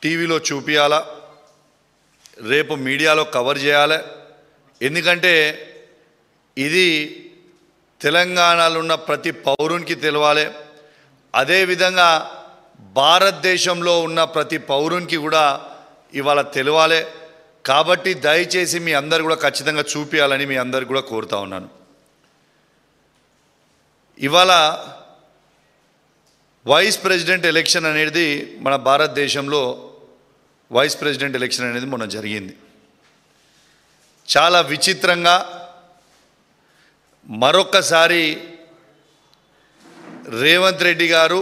టీవీలో చూపియాలా, రేపు మీడియాలో కవర్ చేయాలి. ఎందుకంటే ఇది తెలంగాణలో ఉన్న ప్రతి పౌరునికి తెలవాలి. అదేవిధంగా భారతదేశంలో ఉన్న ప్రతి పౌరునికి కూడా ఇవాళ తెలవాలి. కాబట్టి దయచేసి మీ అందరు కూడా ఖచ్చితంగా చూపించాలని మీ అందరు కూడా కోరుతా ఉన్నాను. ఇవాళ వైస్ ప్రెసిడెంట్ ఎలక్షన్ అనేది మన భారతదేశంలో వైస్ ప్రెసిడెంట్ ఎలక్షన్ అనేది మొన్న జరిగింది. చాలా విచిత్రంగా మరొక్కసారి రేవంత్ రెడ్డి గారు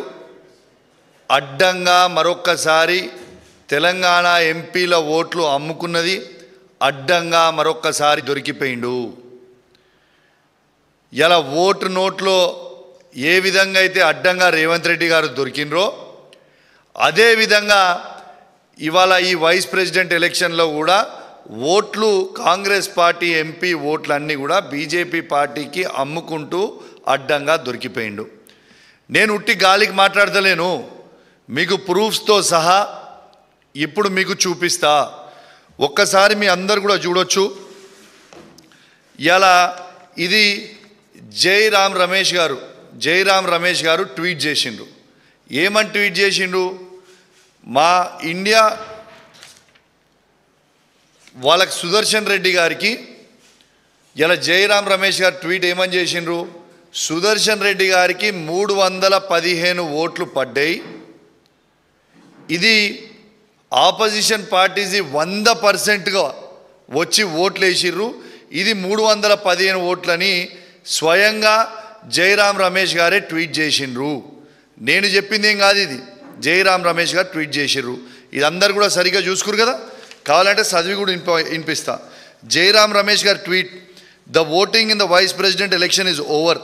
అడ్డంగా మరొక్కసారి తెలంగాణ ఎంపీల ఓట్లు అమ్ముకున్నది అడ్డంగా మరొక్కసారి దొరికిపోయిండు. ఇలా ఓటు నోట్లో ఏ విధంగా అయితే అడ్డంగా రేవంత్ రెడ్డి గారు దొరికినరో అదేవిధంగా ఇవాళ ఈ వైస్ ప్రెసిడెంట్ ఎలక్షన్లో కూడా ఓట్లు కాంగ్రెస్ పార్టీ ఎంపీ ఓట్లన్నీ కూడా బీజేపీ పార్టీకి అమ్ముకుంటూ అడ్డంగా దొరికిపోయిండు. నేను ఉట్టి గాలికి మాట్లాడతలేను, మీకు ప్రూఫ్స్తో సహా ఇప్పుడు మీకు చూపిస్తా. ఒక్కసారి మీ అందరు కూడా చూడొచ్చు. ఇలా ఇది జైరామ్ రమేష్ గారు ట్వీట్ చేసిండ్రు. ఏమని ట్వీట్ చేసిండ్రు? మా ఇండియా వాళ్ళకి సుదర్శన్ రెడ్డి గారికి ఇలా జైరామ్ రమేష్ గారు ట్వీట్ ఏమని చేసిండ్రు? సుదర్శన్ రెడ్డి గారికి 315 ఓట్లు పడ్డాయి. ఇది ఆపోజిషన్ పార్టీస్ 100%గా వచ్చి ఓట్లు వేసిర్రు. ఇది 315 ఓట్లని స్వయంగా జైరామ్ రమేష్ గారే ట్వీట్ చేసిండ్రు. నేను చెప్పింది ఏం కాదు, ఇది జైరామ్ రమేష్ గారు ట్వీట్ చేసిర్రు. ఇది అందరు కూడా సరిగ్గా చూసుకురు కదా, కావాలంటే చదివి కూడా వినిపిస్తా. Jairam Ramesh garu tweet: the voting in the vice president election is over.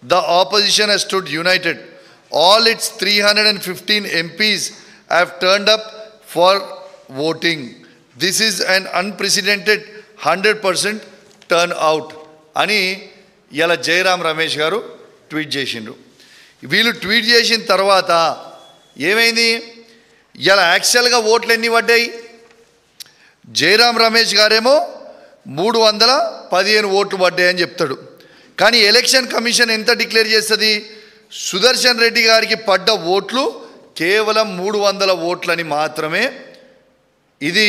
The opposition has stood united. All its 315 MPs have turned up for voting. This is an unprecedented 100% turnout అని ఇలా జైరామ్ రమేష్ గారు ట్వీట్ చేసిండ్రు. వీళ్ళు ట్వీట్ చేసిన తర్వాత ఏమైంది? ఇలా యాక్చువల్గా ఓట్లు ఎన్ని పడ్డాయి? జైరామ్ రమేష్ గారేమో 315 ఓట్లు పడ్డాయని చెప్తాడు. కానీ ఎలక్షన్ కమిషన్ ఎంత డిక్లేర్ చేస్తుంది? సుదర్శన్ రెడ్డి గారికి పడ్డ ఓట్లు కేవలం 300 ఓట్లని మాత్రమే ఇది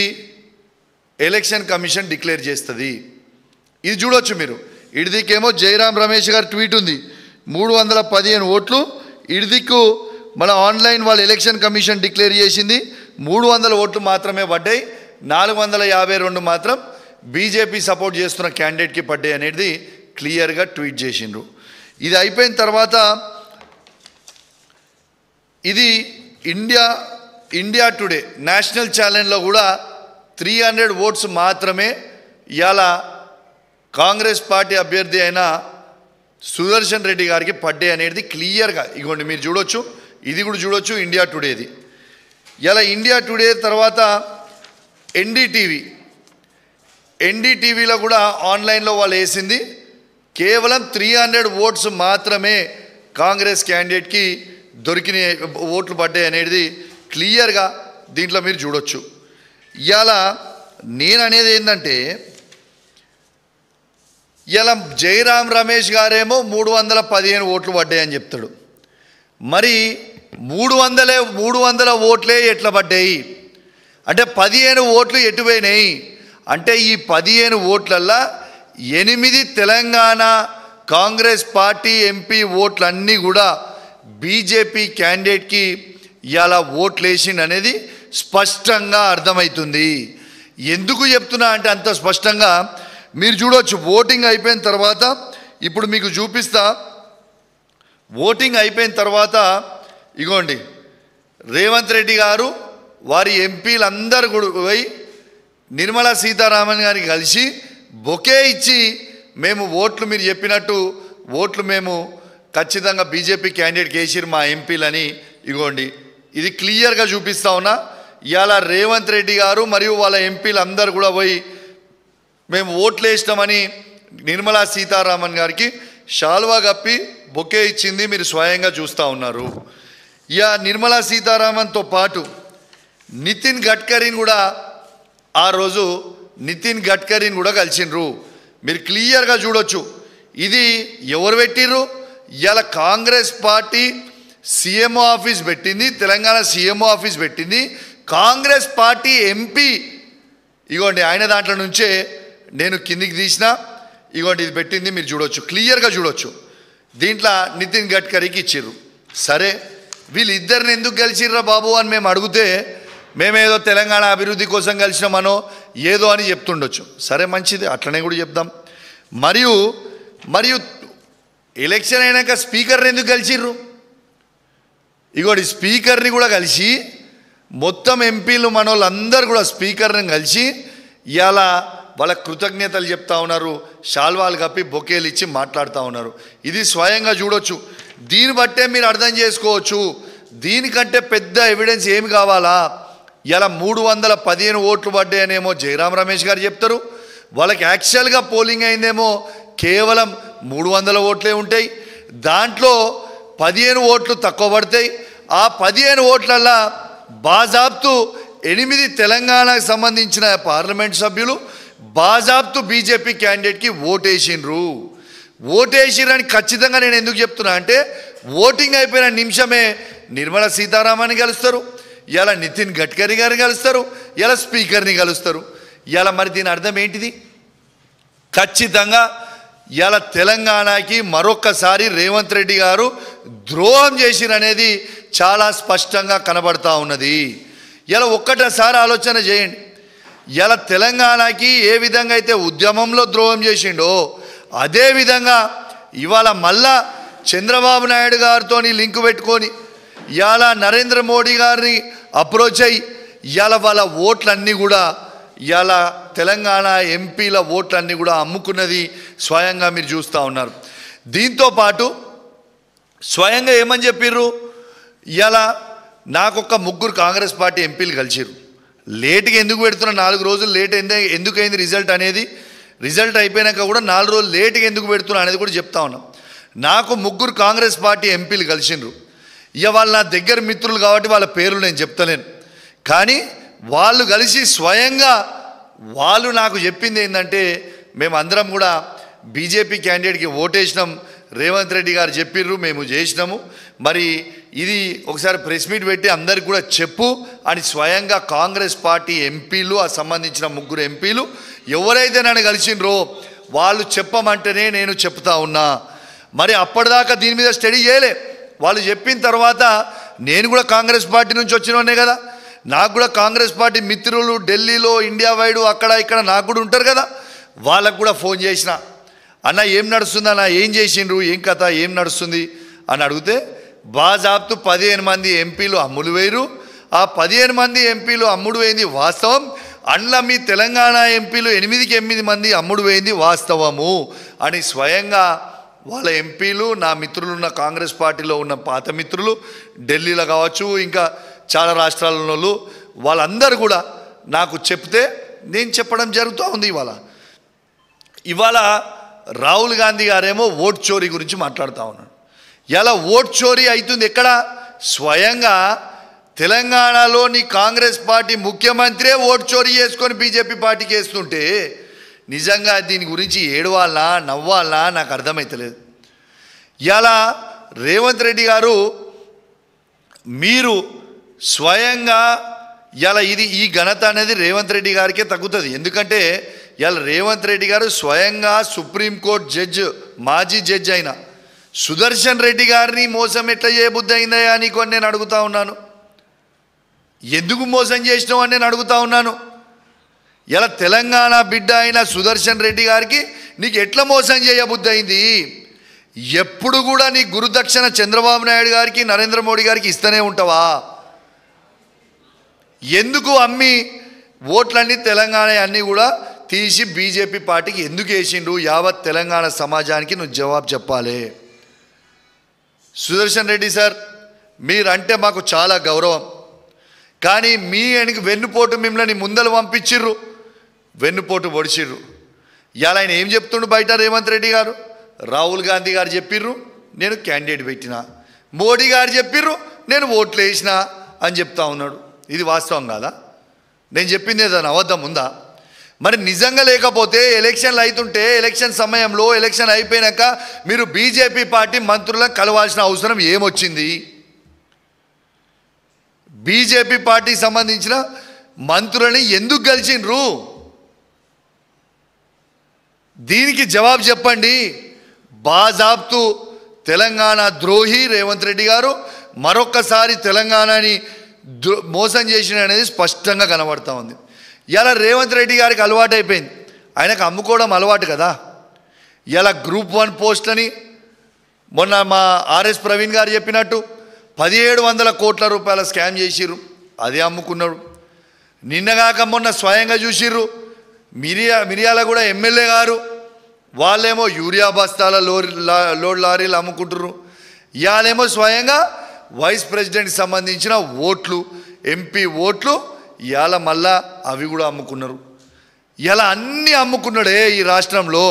ఎలక్షన్ కమిషన్ డిక్లేర్ చేస్తుంది. ఇది చూడొచ్చు మీరు. ఇడిదికేమో జైరామ్ రమేష్ గారు ట్వీట్ ఉంది, 315 ఓట్లు. ఇడిదిక్కు మన ఆన్లైన్ వాళ్ళు ఎలక్షన్ కమిషన్ డిక్లేర్ చేసింది 300 ఓట్లు మాత్రమే పడ్డాయి. 452 మాత్రం బీజేపీ సపోర్ట్ చేస్తున్న క్యాండిడేట్కి పడ్డాయి అనేది క్లియర్గా ట్వీట్ చేసిండ్రు. ఇది అయిపోయిన తర్వాత ఇది ఇండియా టుడే నేషనల్ ఛానల్లో కూడా 300 ఓట్స్ మాత్రమే ఇవాళ కాంగ్రెస్ పార్టీ అభ్యర్థి అయిన సుదర్శన్ రెడ్డి గారికి పడ్డాయి అనేది క్లియర్గా ఇగోండి మీరు చూడొచ్చు. ఇది కూడా చూడొచ్చు ఇండియా టుడేది. ఇలా ఇండియా టుడే తర్వాత ఎన్డీటీవీలో కూడా ఆన్లైన్లో వాళ్ళు వేసింది కేవలం 300 ఓట్స్ మాత్రమే కాంగ్రెస్ క్యాండిడేట్కి దొరికిన ఓట్లు పడ్డాయి అనేది క్లియర్గా దీంట్లో మీరు చూడొచ్చు. ఇవాళ నేను అనేది ఏంటంటే ఇలా జైరామ్ రమేష్ గారేమో 315 ఓట్లు పడ్డాయని చెప్తాడు. మరి 300 ఓట్లే ఎట్లా పడ్డాయి అంటే 15 ఓట్లు ఎటుపోయినాయి అంటే ఈ 15 ఓట్లల్లో 8 తెలంగాణ కాంగ్రెస్ పార్టీ ఎంపీ ఓట్లన్నీ కూడా బీజేపీ క్యాండిడేట్కి ఇలా ఓట్లు వేసిండు అనేది స్పష్టంగా అర్థమవుతుంది. ఎందుకు చెప్తున్నా అంటే అంత స్పష్టంగా మీరు చూడవచ్చు. ఓటింగ్ అయిపోయిన తర్వాత ఇప్పుడు మీకు చూపిస్తా. ఓటింగ్ అయిపోయిన తర్వాత ఇగోండి రేవంత్ రెడ్డి గారు వారి ఎంపీలందరూ కూడా పోయి నిర్మలా సీతారామన్ గారికి కలిసి బొకే ఇచ్చి మేము ఓట్లు మీరు చెప్పినట్టు ఓట్లు మేము ఖచ్చితంగా బీజేపీ క్యాండిడేట్కి వేసిరు మా ఎంపీలని ఇగోండి ఇది క్లియర్గా చూపిస్తా ఉన్నా. ఇవాళ రేవంత్ రెడ్డి గారు మరియు వాళ్ళ ఎంపీలు అందరూ కూడా పోయి మేము ఓట్లు వేసినామని నిర్మలా సీతారామన్ గారికి షాల్వా కప్పి బొకే ఇచ్చింది మీరు స్వయంగా చూస్తూ ఉన్నారు. ఇక నిర్మలా సీతారామన్తో పాటు నితిన్ గడ్కరీని కూడా ఆ రోజు నితిన్ గడ్కరీని కూడా కలిసిండ్రు. మీరు క్లియర్గా చూడొచ్చు. ఇది ఎవరు పెట్టిర్రు? ఇలా కాంగ్రెస్ పార్టీ సీఎంఓ ఆఫీస్ పెట్టింది, తెలంగాణ సీఎంఓ ఆఫీస్ పెట్టింది. కాంగ్రెస్ పార్టీ ఎంపీ ఇగోండి ఆయన దాంట్లో నుంచే నేను కిందికి తీసిన ఇగోండి ఇది పెట్టింది, మీరు చూడొచ్చు, క్లియర్గా చూడొచ్చు. దీంట్లో నితిన్ గడ్కరీకి ఇచ్చిర్రు. సరే వీళ్ళిద్దరిని ఎందుకు కలిసిర్రా బాబు అని మేము అడిగితే మేమేదో తెలంగాణ అభివృద్ధి కోసం కలిసినామనో ఏదో అని చెప్తుండొచ్చు. సరే మంచిది, అట్లనే కూడా చెప్దాం. మరియు ఎలక్షన్ అయినాక స్పీకర్ని ఎందుకు కలిసిర్రు? ఇగోటి స్పీకర్ని కూడా కలిసి మొత్తం ఎంపీలు మనోళ్ళందరూ కూడా స్పీకర్ని కలిసి ఇవాళ వాళ్ళ కృతజ్ఞతలు చెప్తా ఉన్నారు, శాల్వాలు కప్పి బొకేలు ఇచ్చి మాట్లాడుతూ ఉన్నారు. ఇది స్వయంగా చూడొచ్చు. దీన్ని బట్టే మీరు అర్థం చేసుకోవచ్చు దీనికంటే పెద్ద ఎవిడెన్స్ ఏమి కావాలా. ఇలా 315 ఓట్లు పడ్డాయనేమో జయరాం రమేష్ గారు చెప్తారు. వాళ్ళకి యాక్చువల్గా పోలింగ్ అయిందేమో కేవలం 300 ఓట్లే ఉంటాయి. దాంట్లో 15 ఓట్లు తక్కువ పడతాయి. ఆ 15 ఓట్లల్లో బాజాబ్తు 8 తెలంగాణకు సంబంధించిన పార్లమెంట్ సభ్యులు బాజాబ్తు బీజేపీ క్యాండిడేట్కి ఓటేసిరని ఖచ్చితంగా నేను ఎందుకు చెప్తున్నా అంటే ఓటింగ్ అయిపోయిన నిమిషమే నిర్మలా సీతారామన్ని కలుస్తారు, ఇలా నితిన్ గడ్కరీ గారిని కలుస్తారు, ఇలా స్పీకర్ని కలుస్తారు. ఇలా మరి దీని అర్థం ఏంటిది? ఖచ్చితంగా ఇలా తెలంగాణకి మరొక్కసారి రేవంత్ రెడ్డి గారు ద్రోహం చేసిరనేది చాలా స్పష్టంగా కనబడతా ఉన్నది. ఇలా ఒక్కటేసారి ఆలోచన చేయండి. ఇలా తెలంగాణకి ఏ విధంగా అయితే ఉద్యమంలో ద్రోహం చేసిండో అదేవిధంగా ఇవాళ మళ్ళా చంద్రబాబు నాయుడు గారితో లింక్ పెట్టుకొని ఇవాళ నరేంద్ర మోడీ గారిని అప్రోచ్ అయ్యి ఇవాళ వాళ్ళ ఓట్లన్నీ కూడా ఇవాళ తెలంగాణ ఎంపీల ఓట్లన్నీ కూడా అమ్ముకున్నది స్వయంగా మీరు చూస్తూ ఉన్నారు. దీంతోపాటు స్వయంగా ఏమని చెప్పిర్రు? ఇవాళ నాకొక్క 3 కాంగ్రెస్ పార్టీ ఎంపీలు కలిసిర్రు. లేట్గా ఎందుకు పెడుతున్నా? 4 రోజులు లేట్ ఎందుకైంది రిజల్ట్ అనేది, రిజల్ట్ అయిపోయినాక కూడా 4 రోజులు లేట్గా ఎందుకు పెడుతున్నా అనేది కూడా చెప్తా ఉన్నాం. నాకు 3 కాంగ్రెస్ పార్టీ ఎంపీలు కలిసిండ్రు. ఇక వాళ్ళు నా దగ్గర మిత్రులు కాబట్టి వాళ్ళ పేర్లు నేను చెప్తలేను. కానీ వాళ్ళు కలిసి స్వయంగా వాళ్ళు నాకు చెప్పింది ఏంటంటే మేమందరం కూడా బీజేపీ క్యాండిడేట్కి ఓటేసినాం, రేవంత్ రెడ్డి గారు చెప్పిర్రు, మేము చేసినాము, మరి ఇది ఒకసారి ప్రెస్ మీట్ పెట్టి అందరికి కూడా చెప్పు అని స్వయంగా కాంగ్రెస్ పార్టీ ఎంపీలు ఆ సంబంధించిన 3 ఎంపీలు ఎవరైతే నన్ను కలిసిండ్రో వాళ్ళు చెప్పమంటేనే నేను చెప్తా ఉన్నా. మరి అప్పటిదాకా దీని మీద స్టడీ చేయలే. వాళ్ళు చెప్పిన తర్వాత నేను కూడా కాంగ్రెస్ పార్టీ నుంచి వచ్చినోనే కదా, నాకు కూడా కాంగ్రెస్ పార్టీ మిత్రులు ఢిల్లీలో ఇండియా వైడు అక్కడ ఇక్కడ నాకు కూడా ఉంటారు కదా, వాళ్ళకు కూడా ఫోన్ చేసిన, అన్న ఏం నడుస్తుంది అన్న, ఏం చేసిండ్రు, ఏం కథ, ఏం నడుస్తుంది అని అడిగితే బాజాబ్తు 15 మంది ఎంపీలు అమ్ముడు వేయరు, ఆ 15 మంది ఎంపీలు అమ్ముడు వేయింది వాస్తవం, అందులో మీ తెలంగాణ ఎంపీలు 8 మంది అమ్ముడు వేయింది వాస్తవము అని స్వయంగా వాళ్ళ ఎంపీలు నా మిత్రులు ఉన్న కాంగ్రెస్ పార్టీలో ఉన్న పాత మిత్రులు ఢిల్లీలో కావచ్చు ఇంకా చాలా రాష్ట్రాలలో వాళ్ళందరూ కూడా నాకు చెప్తే నేను చెప్పడం జరుగుతూ ఉంది. ఇవాళ రాహుల్ గాంధీ గారేమో ఓట్ చోరీ గురించి మాట్లాడుతూ ఉన్నాడు. ఇలా ఓట్ చోరీ అవుతుంది ఎక్కడ? స్వయంగా తెలంగాణలోని కాంగ్రెస్ పార్టీ ముఖ్యమంత్రే ఓట్ చోరీ చేసుకొని బీజేపీ పార్టీకి వేస్తుంటే నిజంగా దీని గురించి ఏడవాలనా నవ్వాలనా నాకు అర్థమవుతలేదు. ఇలా రేవంత్ రెడ్డి గారు మీరు స్వయంగా ఇలా ఈ ఘనత అనేది రేవంత్ రెడ్డి గారికే తగ్గుతుంది. ఎందుకంటే ఇలా రేవంత్ రెడ్డి గారు స్వయంగా సుప్రీంకోర్టు జడ్జి మాజీ జడ్జి అయిన సుదర్శన్ రెడ్డి గారిని మోసం ఎట్లా చేయబుద్ధి అయిందయా నీకు అని నేను అడుగుతా ఉన్నాను. ఎందుకు మోసం చేసినావు అని నేను అడుగుతా ఉన్నాను. ఇలా తెలంగాణ బిడ్డ అయిన సుదర్శన్ రెడ్డి గారికి నీకు ఎట్లా మోసం చేయబుద్ధి అయింది? ఎప్పుడు కూడా నీ గురుదక్షిణ చంద్రబాబు నాయుడు గారికి నరేంద్ర మోడీ గారికి ఇస్తూనే ఉంటావా? ఎందుకు అమ్మి ఓట్లన్నీ తెలంగాణ అన్నీ కూడా తీసి బీజేపీ పార్టీకి ఎందుకు వేసిండు? యావత్ తెలంగాణ సమాజానికి నువ్వు జవాబు చెప్పాలి. సుదర్శన్ రెడ్డి సార్, మీరంటే మాకు చాలా గౌరవం, కానీ మీ వెన్నుపోటు మిమ్మల్ని ముందలు పంపించిర్రు, వెన్నుపోటు పొడిచిర్రు. ఇవాళ ఆయన ఏం చెప్తుండు బయట రేవంత్ రెడ్డి గారు? రాహుల్ గాంధీ గారు చెప్పిర్రు నేను క్యాండిడేట్ పెట్టినా, మోడీ గారు చెప్పిర్రు నేను ఓట్లు వేసిన అని చెప్తా ఉన్నాడు. ఇది వాస్తవం కాదా? నేను చెప్పింది ఏదైనా అబద్ధం ఉందా? మరి నిజంగా లేకపోతే ఎలక్షన్లు అవుతుంటే ఎలక్షన్ సమయంలో ఎలక్షన్ అయిపోయాక మీరు బీజేపీ పార్టీ మంత్రులను కలవాల్సిన అవసరం ఏమొచ్చింది? బీజేపీ పార్టీకి సంబంధించిన మంత్రులని ఎందుకు కలిసిండ్రు? దీనికి జవాబు చెప్పండి. బాజాబ్తు తెలంగాణ ద్రోహి రేవంత్ రెడ్డి గారు మరొక్కసారి తెలంగాణని మోసం చేసిన అనేది స్పష్టంగా కనబడతా ఉంది. ఇలా రేవంత్ రెడ్డి గారికి అలవాటు అయిపోయింది, ఆయనకు అమ్ముకోవడం అలవాటు కదా. ఇలా గ్రూప్ 1 పోస్టులని మొన్న మా ఆర్ఎస్ ప్రవీణ్ గారు చెప్పినట్టు 1700 కోట్ల రూపాయల స్కామ్ చేసిర్రు, అదే అమ్ముకున్నాడు. నిన్నగాక మొన్న స్వయంగా చూసిర్రు మిర్యాల కూడా ఎమ్మెల్యే గారు, వాళ్ళేమో యూరియా బస్తాల లోడ్ లారీలు అమ్ముకుంటుర్రు. ఇవాళేమో స్వయంగా వైస్ ప్రెసిడెంట్కి సంబంధించిన ఓట్లు, ఎంపీ ఓట్లు ఇవాళ మళ్ళా అవి కూడా అమ్ముకున్నారు. ఇలా అన్నీ అమ్ముకున్నాడే ఈ రాష్ట్రంలో.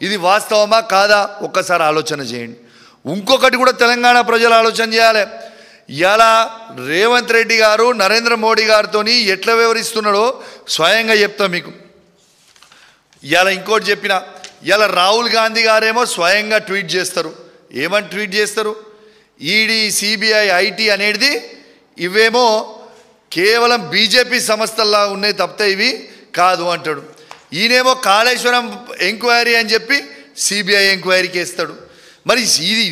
ఇది వాస్తవమా కాదా ఒక్కసారి ఆలోచన చేయండి. ఇంకొకటి కూడా తెలంగాణ ప్రజలు ఆలోచన చేయాలి. ఇలా రేవంత్ రెడ్డి గారు నరేంద్ర మోడీ గారితో ఎట్లా వివరిస్తున్నాడో స్వయంగా చెప్తా మీకు. ఇలా ఇంకోటి చెప్పిన, ఇలా రాహుల్ గాంధీ గారేమో స్వయంగా ట్వీట్ చేస్తారు. ఏమని ట్వీట్ చేస్తారు? ఈడీ, సిబిఐ, ఐటీ అనేది ఇవేమో కేవలం బీజేపీ సంస్థల్లా ఉన్నాయి తప్పితే ఇవి కాదు అంటాడు. ఈయనేమో కాళేశ్వరం ఎంక్వైరీ అని చెప్పి సిబిఐ ఎంక్వైరీకి వేస్తాడు. మరి ఇది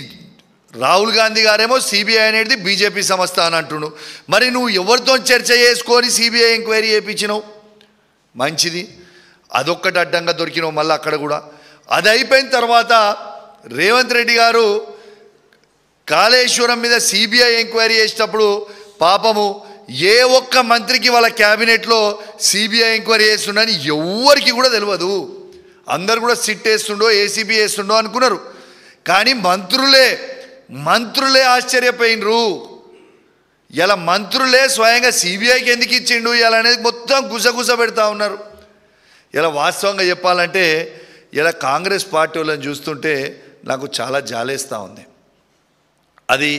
రాహుల్ గాంధీ గారేమో సిబిఐ అనేది బీజేపీ సంస్థ అని అంటున్నాడు. మరి నువ్వు ఎవరితో చర్చ చేసుకొని సిబిఐ ఎంక్వైరీ చేయించినావు? మంచిది, అదొక్కటి అడ్డంగా దొరికినావు. మళ్ళీ అక్కడ కూడా అది అయిపోయిన తర్వాత రేవంత్ రెడ్డి గారు కాళేశ్వరం మీద సిబిఐ ఎంక్వైరీ చేసేటప్పుడు పాపము ఏ ఒక్క మంత్రికి వాళ్ళ క్యాబినెట్లో సిబిఐ ఎంక్వైరీ చేస్తుండని ఎవరికి కూడా తెలియదు. అందరు కూడా సిట్ వేస్తుండో ఏసీబీ వేస్తుండో అనుకున్నారు. కానీ మంత్రులే ఆశ్చర్యపోయినరు. ఇలా మంత్రులే స్వయంగా సిబిఐకి ఎందుకు ఇచ్చిండు ఇలా అనేది మొత్తం గుసగుస పెడతా ఉన్నారు. ఇలా వాస్తవంగా చెప్పాలంటే ఇలా కాంగ్రెస్ పార్టీ వాళ్ళని చూస్తుంటే నాకు చాలా జాలేస్తూ ఉంది. అది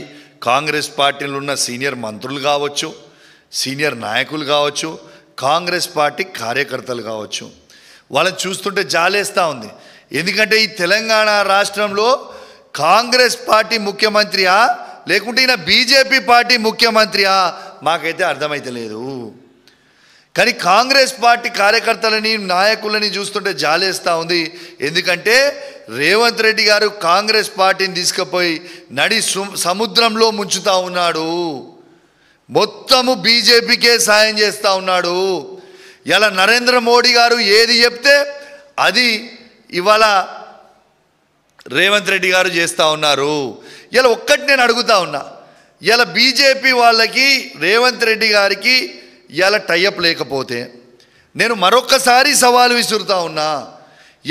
కాంగ్రెస్ పార్టీలో ఉన్న సీనియర్ మంత్రులు కావచ్చు, సీనియర్ నాయకులు కావచ్చు, కాంగ్రెస్ పార్టీ కార్యకర్తలు కావచ్చు, వాళ్ళని చూస్తుంటే జాలేస్తూ ఉంది. ఎందుకంటే ఈ తెలంగాణ రాష్ట్రంలో కాంగ్రెస్ పార్టీ ముఖ్యమంత్రియా లేకుంటే ఈయన బీజేపీ పార్టీ ముఖ్యమంత్రియా మాకైతే అర్థమైతే లేదు. కానీ కాంగ్రెస్ పార్టీ కార్యకర్తలని నాయకులని చూస్తుంటే జాలేస్తూ ఉంది. ఎందుకంటే రేవంత్ రెడ్డి గారు కాంగ్రెస్ పార్టీని తీసుకుపోయి నడి సముద్రంలో ముంచుతూ ఉన్నాడు. మొత్తము బీజేపీకే సాయం చేస్తూ ఉన్నాడు. ఇలా నరేంద్ర మోడీ గారు ఏది చెప్తే అది ఇవాళ రేవంత్ రెడ్డి గారు చేస్తూ ఉన్నారు. ఇలా ఒక్కటి నేను అడుగుతా ఉన్నా, ఇలా బీజేపీ వాళ్ళకి రేవంత్ రెడ్డి గారికి ఇలా టైఅప్ లేకపోతే నేను మరొక్కసారి సవాలు విసురుతా ఉన్నా.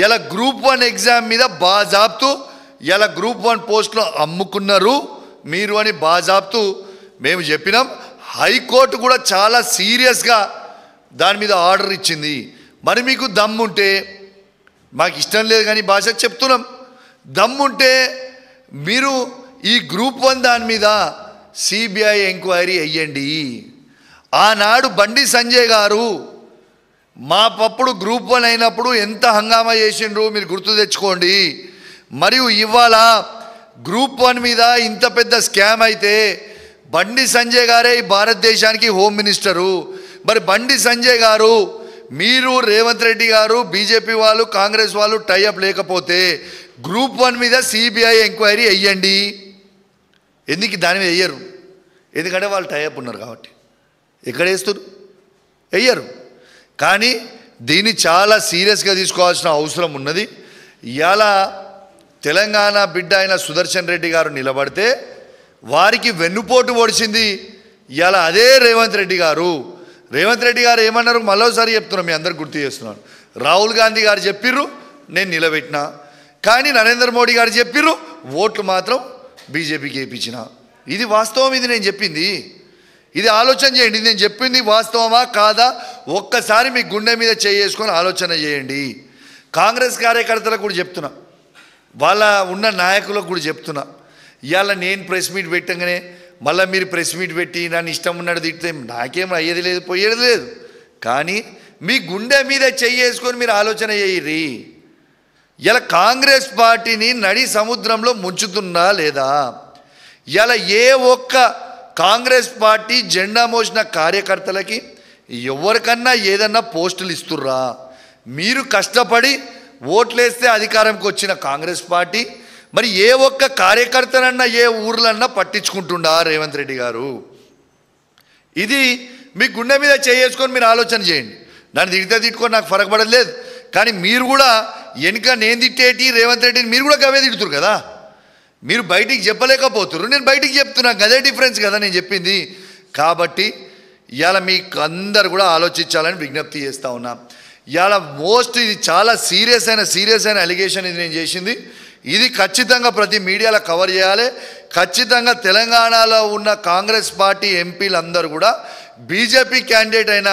ఇలా గ్రూప్ 1 ఎగ్జామ్ మీద బాజాబ్తు ఇలా గ్రూప్ 1 పోస్టులో అమ్ముకున్నారు మీరు అని బాజాబ్తు మేము చెప్పినాం. హైకోర్టు కూడా చాలా సీరియస్గా దాని మీద ఆర్డర్ ఇచ్చింది. మరి మీకు దమ్ముంటే, మాకు ఇష్టం లేదు కానీ భాషకు చెప్తున్నాం, దమ్ముంటే మీరు ఈ గ్రూప్ 1 దాని మీద సిబిఐ ఎంక్వైరీ అయ్యండి. ఆనాడు బండి సంజయ్ గారు మా పప్పుడు గ్రూప్ 1 అయినప్పుడు ఎంత హంగామా చేసిండ్రు మీరు గుర్తు తెచ్చుకోండి. మరియు ఇవాళ గ్రూప్ 1 మీద ఇంత పెద్ద స్కామ్ అయితే బండి సంజయ్ గారే ఈ భారతదేశానికి హోమ్ మినిస్టరు. మరి బండి సంజయ్ గారు, మీరు రేవంత్ రెడ్డి గారు, బీజేపీ వాళ్ళు, కాంగ్రెస్ వాళ్ళు టైఅప్ లేకపోతే గ్రూప్ 1 మీద సిబిఐ ఎంక్వైరీ అయ్యండి. ఎందుకు దాని మీద వెయ్యరు? ఎందుకంటే వాళ్ళు టైఅప్ ఉన్నారు కాబట్టి. ఎక్కడ వేస్తారు? వెయ్యరు. కానీ దీన్ని చాలా సీరియస్గా తీసుకోవాల్సిన అవసరం ఉన్నది. ఇవాళ తెలంగాణ బిడ్డ అయిన సుదర్శన్ రెడ్డి గారు నిలబడితే వారికి వెన్నుపోటు పొడిచింది ఇవాళ అదే రేవంత్ రెడ్డి గారు. రేవంత్ రెడ్డి గారు ఏమన్నారు మరోసారి చెప్తున్నాను, మీ అందరికి గుర్తు చేస్తున్నాను. రాహుల్ గాంధీ గారు చెప్పిర్రు, నేను నిలబెట్టినా. కానీ నరేంద్ర మోడీ గారు చెప్పిర్రు, ఓట్లు మాత్రం బీజేపీకి వేయించిన. ఇది వాస్తవం. ఇది నేను చెప్పింది. ఇది ఆలోచన చేయండి. నేను చెప్పింది వాస్తవమా కాదా ఒక్కసారి మీ గుండె మీద చేసుకొని ఆలోచన చేయండి. కాంగ్రెస్ కార్యకర్తలకు కూడా చెప్తున్నా, వాళ్ళ ఉన్న నాయకులకు కూడా చెప్తున్నా. ఇవాళ నేను ప్రెస్ మీట్ పెట్టగానే మళ్ళీ మీరు ప్రెస్ మీట్ పెట్టి నన్ను ఇష్టం ఉన్నట్టు తిడితే నాకేం అయ్యేది లేదు పోయేది లేదు. కానీ మీ గుండె మీద చెయ్యేసుకొని మీరు ఆలోచన చేయరి. ఇలా కాంగ్రెస్ పార్టీని నడి సముద్రంలో ముంచుతున్నా లేదా? ఇలా ఏ ఒక్క కాంగ్రెస్ పార్టీ జెండా మోసిన కార్యకర్తలకి ఎవరికన్నా ఏదన్నా పోస్టులు ఇస్తుర్రా? మీరు కష్టపడి ఓట్లేస్తే అధికారంకి వచ్చిన కాంగ్రెస్ పార్టీ మరి ఏ ఒక్క కార్యకర్తనన్నా ఏ ఊర్లన్నా పట్టించుకుంటుండా రేవంత్ రెడ్డి గారు? ఇది మీ గుండె మీద చేసుకొని మీరు ఆలోచన చేయండి. నన్ను తిట్టుకొని నాకు ఫరక పడలేదు. కానీ మీరు కూడా వెనుక నేను తిట్టేటి రేవంత్ రెడ్డిని మీరు కూడా గవే తిడుతురు కదా. మీరు బయటికి చెప్పలేకపోతున్నారు, నేను బయటికి చెప్తున్నా. గదే డిఫరెన్స్ కదా నేను చెప్పింది. కాబట్టి ఇవాళ మీకు అందరు కూడా ఆలోచించాలని విజ్ఞప్తి చేస్తూ ఉన్నా. ఇవాళ ఇది చాలా సీరియస్ అయిన అలిగేషన్ ఇది నేను చేసింది. ఇది ఖచ్చితంగా ప్రతి మీడియాలో కవర్ చేయాలి. ఖచ్చితంగా తెలంగాణలో ఉన్న కాంగ్రెస్ పార్టీ ఎంపీలందరూ కూడా బీజేపీ క్యాండిడేట్ అయిన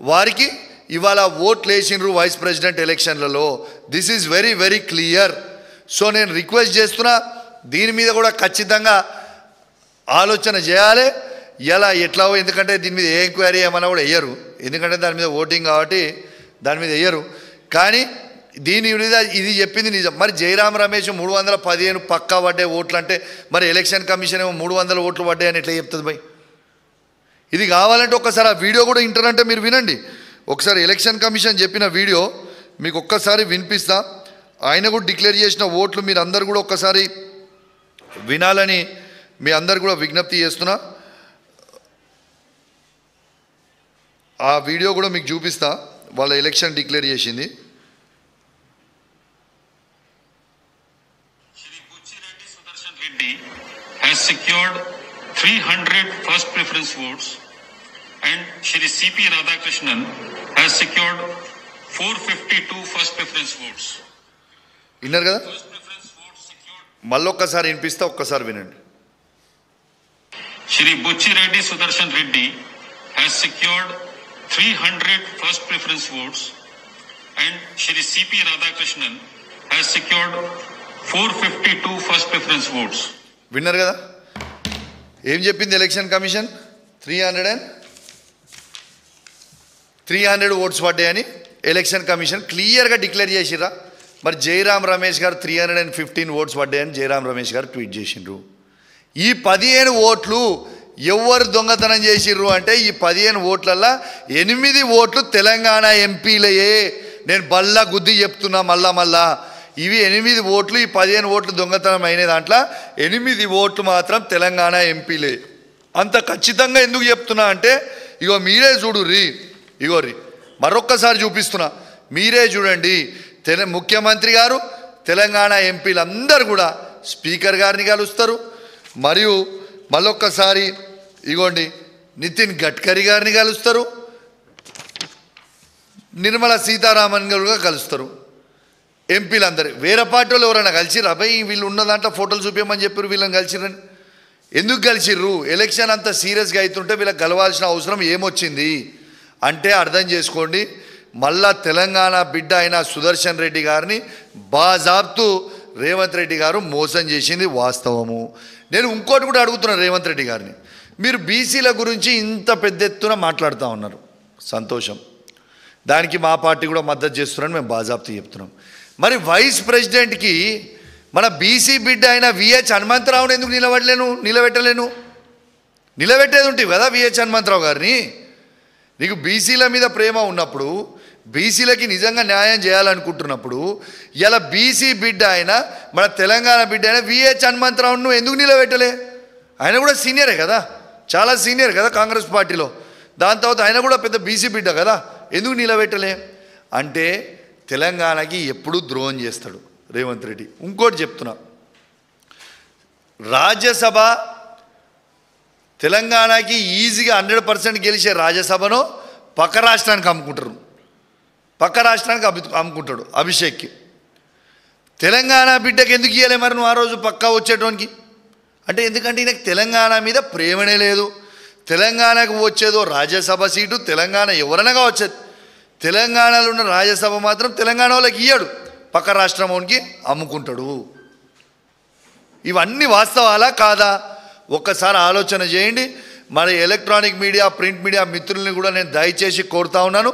వారికి ఇవాళ ఓట్లు వేసిండ్రు వైస్ ప్రెసిడెంట్ ఎలక్షన్లలో. This is very very clear. So నేను రిక్వెస్ట్ చేస్తున్నా, దీని మీద కూడా ఖచ్చితంగా ఆలోచన చేయాలి. ఇలా ఎట్లా, ఎందుకంటే దీని మీద ఏ ఎంక్వైరీ ఏమన్నా కూడా వేయరు, ఎందుకంటే దాని మీద ఓటింగ్ కాబట్టి దాని మీద వేయరు. కానీ దీని మీద ఇది చెప్పింది నిజం. మరి జయరాం రమేష్ 315 పక్కా పడ్డే ఓట్లు అంటే మరి ఎలక్షన్ కమిషన్ ఏమో 300 ఓట్లు పడ్డాయని ఎట్లా చెప్తుంది భయ్? ఇది కావాలంటే ఒక్కసారి ఆ వీడియో కూడా ఇంటరంటే మీరు వినండి. ఒకసారి ఎలక్షన్ కమిషన్ చెప్పిన వీడియో మీకు ఒక్కసారి వినిపిస్తా. ఆయన కూడా డిక్లేర్ చేసిన ఓట్లు మీరు అందరు కూడా ఒక్కసారి వినాలని మీ అందరు కూడా విజ్ఞప్తి చేస్తున్నా. ఆ వీడియో కూడా మీకు చూపిస్తా. వాళ్ళ ఎలక్షన్ డిక్లేర్ చేసింది. Shri Buchireddy Sudarshan Reddy has secured 300 first preference votes and Shri C.P. Radhakrishnan has secured 452 first preference votes. విన్నారు కదా? First preference votes secured. మళ్ళొక్కసారి వినిపిస్తా, ఒక్కసారి వినండి. Shri Buchireddy Sudarshan Reddy has secured 300 first preference votes and Shri C.P. Radhakrishnan has secured 452 first preference votes. విన్నారు కదా ఏం చెప్పింది ఎలక్షన్ కమిషన్? 300 ఓట్స్ పడ్డాయని ఎలక్షన్ కమిషన్ క్లియర్గా డిక్లేర్ చేసిర్రా. మరి జయరాం రమేష్ గారు 315 ఓట్స్ పడ్డాయని జయరాం రమేష్ గారు ట్వీట్ చేసిండ్రు. ఈ 15 ఓట్లు ఎవరు దొంగతనం చేసిర్రు అంటే ఈ 15 ఓట్లల్లో 8 ఓట్లు తెలంగాణ ఎంపీలయే. నేను బల్లా గుద్ది చెప్తున్నా మళ్ళా ఇవి 8 ఓట్లు. ఈ 15 ఓట్లు దొంగతనం అయిన దాంట్లో 8 ఓట్లు మాత్రం తెలంగాణ ఎంపీలే. అంత ఖచ్చితంగా ఎందుకు చెప్తున్నా అంటే ఇగో మీరే చూడుర్రి, ఇగోర్రి మరొక్కసారి చూపిస్తున్నా, మీరే చూడండి. ముఖ్యమంత్రి గారు తెలంగాణ ఎంపీలందరూ కూడా స్పీకర్ గారిని కలుస్తారు. మరియు మళ్ళొక్కసారి ఇగోండి నితిన్ గడ్కరీ గారిని కలుస్తారు, నిర్మలా సీతారామన్ గారుగా కలుస్తారు. ఎంపీలందరూ వేరే పార్టీ వాళ్ళు ఎవరైనా కలిసిర్రు? అబ్బాయి వీళ్ళు ఉన్న దాంట్లో ఫోటోలు చూపించమని చెప్పారు, వీళ్ళని కలిసిర్రని. ఎందుకు కలిసిర్రు? ఎలక్షన్ అంత సీరియస్గా అవుతుంటే వీళ్ళకి కలవాల్సిన అవసరం ఏమొచ్చింది అంటే అర్థం చేసుకోండి. మళ్ళా తెలంగాణ బిడ్డ అయిన సుదర్శన్ రెడ్డి గారిని బాజాబ్తు రేవంత్ రెడ్డి గారు మోసం చేసింది వాస్తవము. నేను ఇంకోటి కూడా అడుగుతున్నాను రేవంత్ రెడ్డి గారిని, మీరు బీసీల గురించి ఇంత పెద్ద ఎత్తున మాట్లాడుతూ ఉన్నారు, సంతోషం. దానికి మా పార్టీ కూడా మద్దతు చేస్తున్నారని మేము బాజాబ్తు చెప్తున్నాం. మరి వైస్ ప్రెసిడెంట్కి మన బీసీ బిడ్డ అయిన విహెచ్ హనుమంతరావుని ఎందుకు నిలబెట్టలేను? నిలబెట్టేది ఉంటుంది కదా విహెచ్ హనుమంతరావు గారిని. నీకు బీసీల మీద ప్రేమ ఉన్నప్పుడు, బీసీలకి నిజంగా న్యాయం చేయాలనుకుంటున్నప్పుడు ఇలా బీసీ బిడ్డ అయిన మన తెలంగాణ బిడ్డ అయిన విహెచ్ హనుమంతరావును నువ్వు ఎందుకు నిలబెట్టలే? ఆయన కూడా సీనియరే కదా, చాలా సీనియర్ కదా కాంగ్రెస్ పార్టీలో. దాని తర్వాత ఆయన కూడా పెద్ద బీసీ బిడ్డ కదా, ఎందుకు నిలబెట్టలే? అంటే తెలంగాణకి ఎప్పుడు ద్రోహం చేస్తాడు రేవంత్ రెడ్డి. ఇంకోటి చెప్తున్నా, రాజ్యసభ తెలంగాణకి ఈజీగా 100% గెలిచే రాజ్యసభను పక్క రాష్ట్రానికి అమ్ముకుంటాడు అభిషేక్కి. తెలంగాణ బిడ్డకి ఎందుకు ఇవ్వలే మరి నువ్వు ఆ రోజు పక్కా వచ్చేటోనికి? అంటే ఎందుకంటే ఈయనకి తెలంగాణ మీద ప్రేమనే లేదు. తెలంగాణకు వచ్చేదో రాజ్యసభ సీటు, తెలంగాణ ఎవరైనా వచ్చేది, తెలంగాణలో ఉన్న రాజ్యసభ మాత్రం తెలంగాణ వాళ్ళకి ఇయ్యాడు, పక్క రాష్ట్రంకి అమ్ముకుంటాడు. ఇవన్నీ వాస్తవాలా కాదా? ఒక్కసారి ఆలోచన చేయండి. మన ఎలక్ట్రానిక్ మీడియా ప్రింట్ మీడియా మిత్రుల్ని కూడా నేను దయచేసి కోరుతా ఉన్నాను,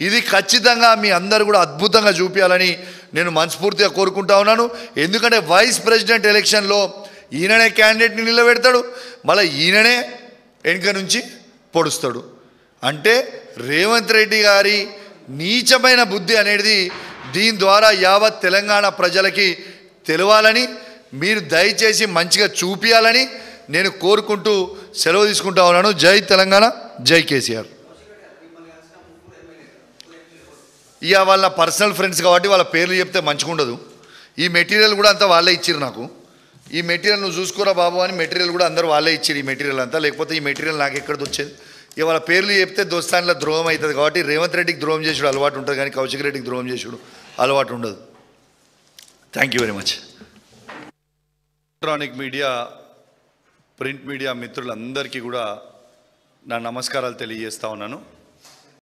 ఇది ఖచ్చితంగా మీ అందరూ కూడా అద్భుతంగా చూపించాలని నేను మనస్ఫూర్తిగా కోరుకుంటా ఉన్నాను. ఎందుకంటే వైస్ ప్రెసిడెంట్ ఎలక్షన్లో ఈయననే క్యాండిడేట్ని నిలబెడతాడు, మళ్ళీ ఈయననే వెనుక నుంచి పొడుస్తాడు. అంటే రేవంత్ రెడ్డి గారి నీచమైన బుద్ధి అనేది దీని ద్వారా యావత్ తెలంగాణ ప్రజలకి తెలవాలని మీరు దయచేసి మంచిగా చూపించాలని నేను కోరుకుంటూ సెలవు తీసుకుంటా ఉన్నాను. జై తెలంగాణ, జై కేసీఆర్. ఇక వాళ్ళ పర్సనల్ ఫ్రెండ్స్ కాబట్టి వాళ్ళ పేర్లు చెప్తే మంచిగా ఉండదు. ఈ మెటీరియల్ కూడా అంతా వాళ్ళే ఇచ్చిర్రు నాకు. ఈ మెటీరియల్ నువ్వు చూసుకోరా బాబు అని మెటీరియల్ కూడా అందరూ వాళ్ళే ఇచ్చిర్రు ఈ మెటీరియల్ అంతా. లేకపోతే ఈ మెటీరియల్ నాకు ఎక్కడిది వచ్చేది? ఇక వాళ్ళ పేర్లు చెప్తే దోస్తాన్లో ద్రోహం అవుతుంది కాబట్టి రేవంత్ రెడ్డికి ద్రోహం చేసుడు అలవాటు ఉంటుంది, కానీ కౌశిక్ రెడ్డికి ద్రోహం చేసుడు అలవాటు ఉండదు. Thank you very much. Electronic media print media మిత్రులందరికీ కూడా నా నమస్కారాలు తెలియజేస్తా ఉన్నాను.